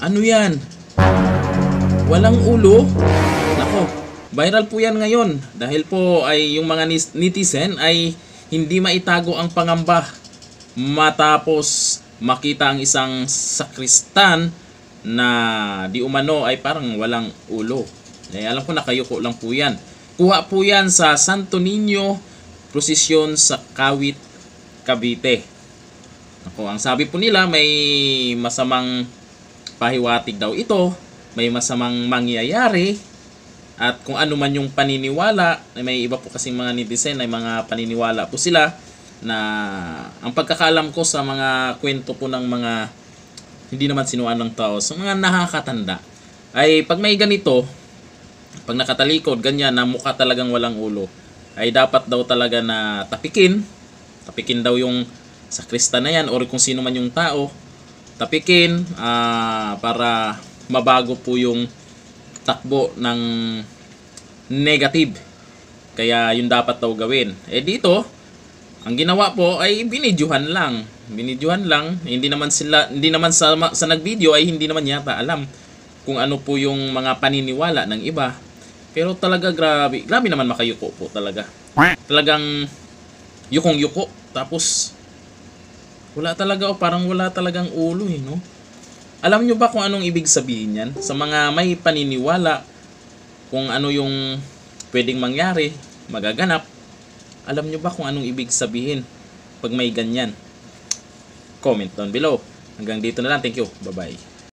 Ano yan? Walang ulo? Nako, viral po yan ngayon. Dahil po ay yung mga netizen ay hindi maitago ang pangamba matapos makita ang isang sakristan na di umano ay parang walang ulo. Alam ko nakayuko lang po yan. Kuha po yan sa Santo Niño prosesyon sa Kawit, Cavite. Ako, ang sabi po nila may masamang pahiwatig daw ito, may masamang mangyayari, at kung ano man yung paniniwala, may iba po kasing mga netizen ay mga paniniwala po sila na ang pagkakaalam ko sa mga kwento po ng mga hindi naman sinuan ng tao, sa mga nakakatanda, ay pag may ganito, pag nakatalikod, ganyan na mukha talagang walang ulo, ay dapat daw talaga na tapikin daw yung sakristan na yan or kung sino man yung tao, tapikin para mabago po yung takbo ng negative. Kaya yun dapat daw gawin. Dito, ang ginawa po ay binidyohan lang. Hindi naman sa nagvideo ay hindi naman yata alam kung ano po yung mga paniniwala ng iba. Pero talaga grabe naman makayuko po talaga. Talagang yukong-yuko. Tapos wala talaga, parang wala talagang ulo no? Alam nyo ba kung anong ibig sabihin yan? Sa mga may paniniwala kung ano yung pwedeng mangyari, magaganap, alam nyo ba kung anong ibig sabihin pag may ganyan? Comment down below. Hanggang dito na lang. Thank you. Bye-bye.